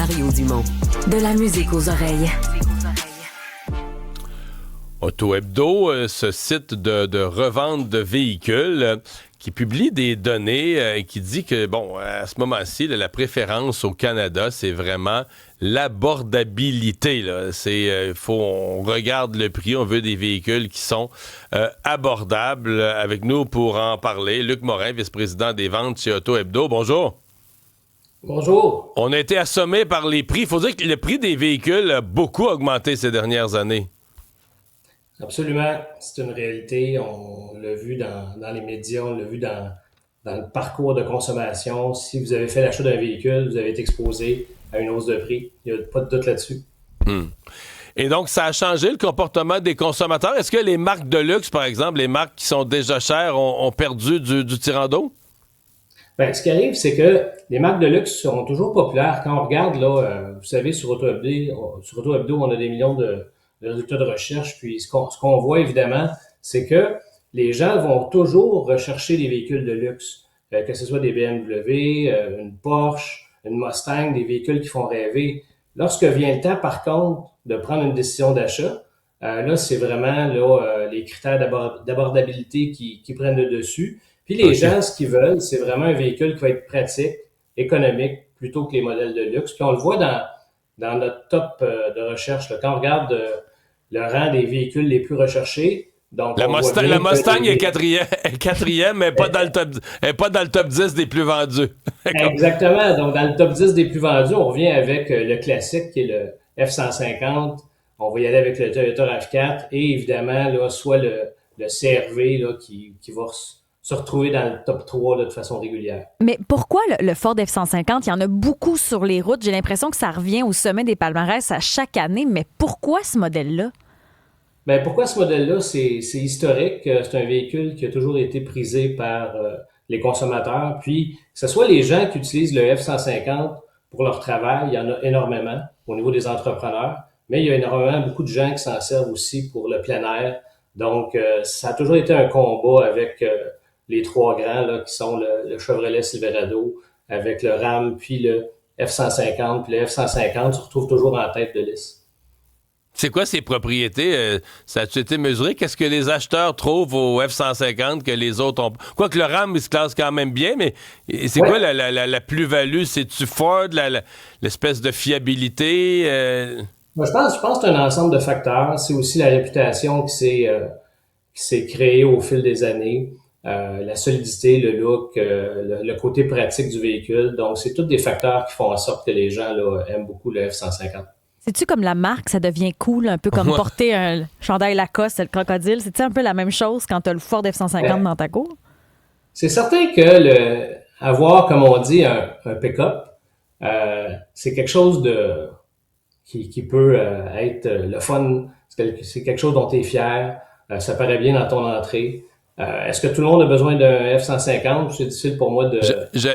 Mario Dumont. De la musique aux oreilles. Auto Hebdo, ce site de revente de véhicules qui publie des données et qui dit que, bon, à ce moment-ci, la préférence au Canada, c'est vraiment l'abordabilité. Là. On regarde le prix, on veut des véhicules qui sont abordables. Avec nous pour en parler, Luc Morin, vice-président des ventes chez Auto Hebdo. Bonjour. Bonjour. On a été assommés par les prix. Il faut dire que le prix des véhicules a beaucoup augmenté ces dernières années. Absolument, c'est une réalité. On l'a vu dans les médias, on l'a vu dans le parcours de consommation. Si vous avez fait l'achat d'un véhicule, vous avez été exposé à une hausse de prix. Il n'y a pas de doute là-dessus. Et donc, ça a changé le comportement des consommateurs. Est-ce que les marques de luxe, par exemple, les marques qui sont déjà chères, ont perdu du tirant d'eau? Bien, ce qui arrive, c'est que les marques de luxe seront toujours populaires. Quand on regarde, là, vous savez, sur Auto Hebdo, on a des millions de résultats de recherche. Puis ce qu'on voit, évidemment, c'est que les gens vont toujours rechercher des véhicules de luxe, que ce soit des BMW, une Porsche, une Mustang, des véhicules qui font rêver. Lorsque vient le temps, par contre, de prendre une décision d'achat, là, c'est vraiment les critères d'abordabilité qui prennent le dessus. Puis les gens, ce qu'ils veulent, c'est vraiment un véhicule qui va être pratique, économique, plutôt que les modèles de luxe. Puis on le voit dans notre top de recherche. Là, quand on regarde le rang des véhicules les plus recherchés, donc la Mustang est quatrième, mais pas dans le top 10 des plus vendus. Exactement. Donc, dans le top 10 des plus vendus, on revient avec le classique qui est le F-150. On va y aller avec le Toyota RAV4 et évidemment, là, soit le CR-V là, qui va se retrouver dans le top 3 là, de façon régulière. Mais pourquoi le Ford F-150? Il y en a beaucoup sur les routes. J'ai l'impression que ça revient au sommet des palmarès à chaque année. Mais pourquoi ce modèle-là? Bien, pourquoi ce modèle-là? C'est historique. C'est un véhicule qui a toujours été prisé par les consommateurs. Puis, que ce soit les gens qui utilisent le F-150 pour leur travail, il y en a énormément au niveau des entrepreneurs. Mais il y a énormément, beaucoup de gens qui s'en servent aussi pour le plein air. Donc, ça a toujours été un combat avec les trois grands là, qui sont le Chevrolet Silverado avec le Ram, puis le F-150. Puis le F-150 se retrouve toujours en tête de liste. C'est quoi ses propriétés? Ça a-tu été mesuré? Qu'est-ce que les acheteurs trouvent au F-150 que les autres ont? Quoique le Ram, il se classe quand même bien, mais c'est quoi la plus-value? C'est-tu Ford, l'espèce de fiabilité? Moi, je pense que c'est un ensemble de facteurs. C'est aussi la réputation qui s'est créée au fil des années. La solidité, le look, le côté pratique du véhicule. Donc, c'est tous des facteurs qui font en sorte que les gens là, aiment beaucoup le F-150. C'est-tu comme la marque, ça devient cool, un peu comme porter un chandail Lacoste, le crocodile? C'est-tu un peu la même chose quand tu as le Ford F-150 dans ta cour? C'est certain que avoir, comme on dit, un pick-up, c'est quelque chose qui peut être le fun. C'est quelque chose dont tu es fier. Ça paraît bien dans ton entrée. Est-ce que tout le monde a besoin d'un F-150? C'est difficile pour moi de...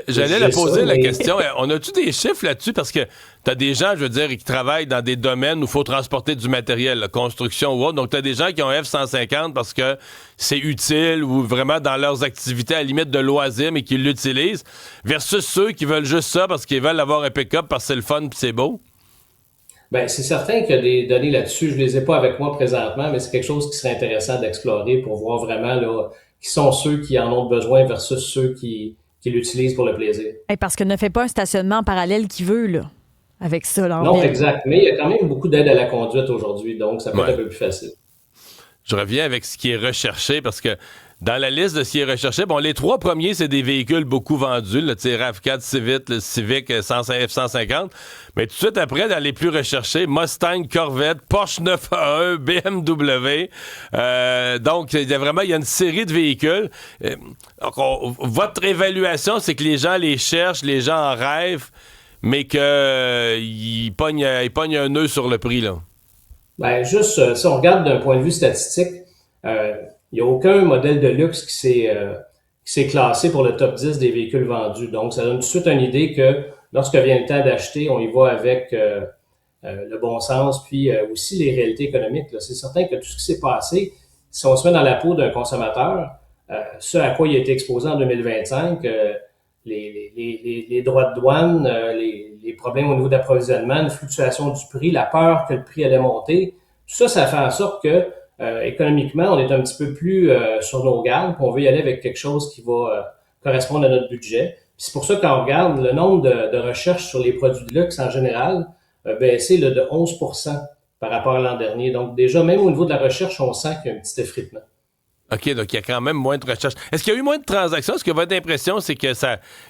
J'allais la poser la question. On a-tu des chiffres là-dessus? Parce que tu as des gens, je veux dire, qui travaillent dans des domaines où il faut transporter du matériel, la construction ou autre. Donc, tu as des gens qui ont un F-150 parce que c'est utile ou vraiment dans leurs activités à la limite de loisirs, mais qui l'utilisent, versus ceux qui veulent juste ça parce qu'ils veulent avoir un pick-up parce que c'est le fun et c'est beau. Bien, c'est certain qu'il y a des données là-dessus. Je les ai pas avec moi présentement, mais c'est quelque chose qui serait intéressant d'explorer pour voir vraiment là qui sont ceux qui en ont besoin versus ceux qui l'utilisent pour le plaisir. Parce que ne fait pas un stationnement en parallèle qui veut, là, avec ça. Là, non, exact. Mais il y a quand même beaucoup d'aide à la conduite aujourd'hui, donc ça peut être un peu plus facile. Je reviens avec ce qui est recherché parce que dans la liste de ce qui est recherché, bon, les trois premiers, c'est des véhicules beaucoup vendus, le RAV4, Civic, le Civic F-150. Mais tout de suite après, dans les plus recherchés, Mustang, Corvette, Porsche 911, BMW. Donc, il y a une série de véhicules. Votre évaluation, c'est que les gens les cherchent, les gens en rêvent, mais qu'ils pognent un nœud sur le prix, là. Ben, juste, si on regarde d'un point de vue statistique, il n'y a aucun modèle de luxe qui s'est classé pour le top 10 des véhicules vendus. Donc, ça donne tout de suite une idée que lorsque vient le temps d'acheter, on y va avec le bon sens, puis aussi les réalités économiques. Là. C'est certain que tout ce qui s'est passé, si on se met dans la peau d'un consommateur, ce à quoi il a été exposé en 2025, les droits de douane, les les problèmes au niveau d'approvisionnement, une fluctuation du prix, la peur que le prix allait monter. Tout ça, ça fait en sorte que économiquement, on est un petit peu plus sur nos gardes, puis on veut y aller avec quelque chose qui va correspondre à notre budget. Puis c'est pour ça qu'on regarde le nombre de recherches sur les produits de luxe en général a baissé là, de 11% par rapport à l'an dernier. Donc déjà, même au niveau de la recherche, on sent qu'il y a un petit effritement. OK, donc il y a quand même moins de recherches. Est-ce qu'il y a eu moins de transactions? Est-ce que votre impression, c'est que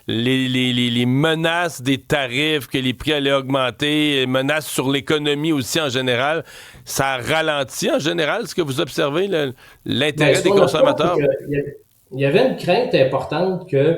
les menaces des tarifs, que les prix allaient augmenter, les menaces sur l'économie aussi en général, ça a ralenti en général? Est-ce que vous observez l'intérêt des consommateurs? Il y avait une crainte importante que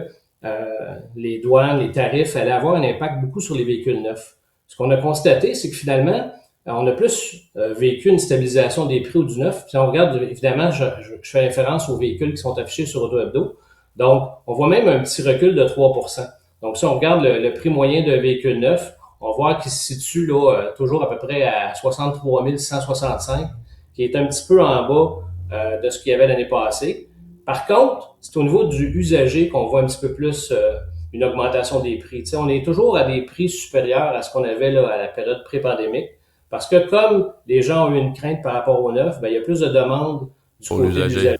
les douanes, les tarifs allaient avoir un impact beaucoup sur les véhicules neufs. Ce qu'on a constaté, c'est que finalement, on a plus vécu une stabilisation des prix ou du neuf. Puis on regarde, évidemment, je fais référence aux véhicules qui sont affichés sur Auto Hebdo. Donc, on voit même un petit recul de 3%. Donc, si on regarde le prix moyen d'un véhicule neuf, on voit qu'il se situe là toujours à peu près à 63 165, qui est un petit peu en bas de ce qu'il y avait l'année passée. Par contre, c'est au niveau du usager qu'on voit un petit peu plus une augmentation des prix. Tu sais, on est toujours à des prix supérieurs à ce qu'on avait là à la période pré-pandémique. Parce que comme les gens ont eu une crainte par rapport au neuf, ben, il y a plus de demandes du côté de l'usager.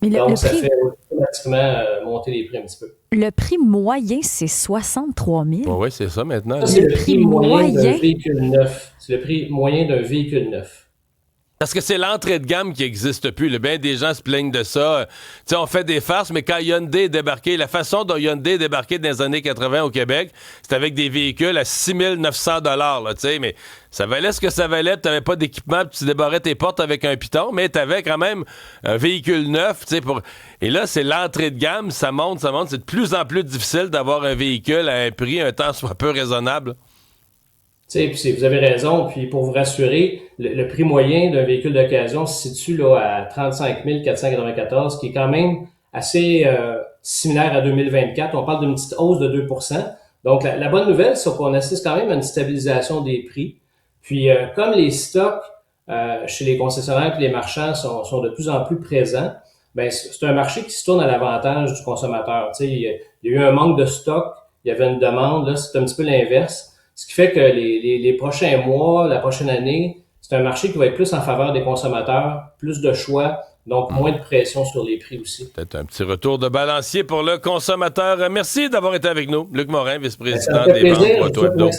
Donc, ça fait automatiquement monter les prix un petit peu. Le prix moyen, c'est 63 000. Oui, c'est ça maintenant. Ça, c'est le prix moyen d'un véhicule neuf. C'est le prix moyen d'un véhicule neuf. Parce que c'est l'entrée de gamme qui n'existe plus. Bien des gens se plaignent de ça. Tu sais, on fait des farces, mais quand Hyundai est débarqué, la façon dont Hyundai est débarqué dans les années 80 au Québec, c'était avec des véhicules à 6 900 $, tu sais, mais ça valait ce que ça valait, tu n'avais pas d'équipement, puis tu débarrais tes portes avec un piton, mais tu avais quand même un véhicule neuf, tu sais, Et là, c'est l'entrée de gamme, ça monte, c'est de plus en plus difficile d'avoir un véhicule à un prix, un temps soit peu raisonnable. Tu sais, vous avez raison. Puis pour vous rassurer, le prix moyen d'un véhicule d'occasion se situe là à 35 494, qui est quand même assez similaire à 2024. On parle d'une petite hausse de 2%. Donc la bonne nouvelle, c'est qu'on assiste quand même à une stabilisation des prix. Puis comme les stocks chez les concessionnaires et les marchands sont de plus en plus présents, ben c'est un marché qui se tourne à l'avantage du consommateur. Tu sais, il y a eu un manque de stock, il y avait une demande. Là, c'est un petit peu l'inverse. Ce qui fait que les prochains mois, la prochaine année, c'est un marché qui va être plus en faveur des consommateurs, plus de choix, donc moins de pression sur les prix aussi. Peut-être un petit retour de balancier pour le consommateur. Merci d'avoir été avec nous. Luc Morin, vice-président des ventes pour Auto Hebdo.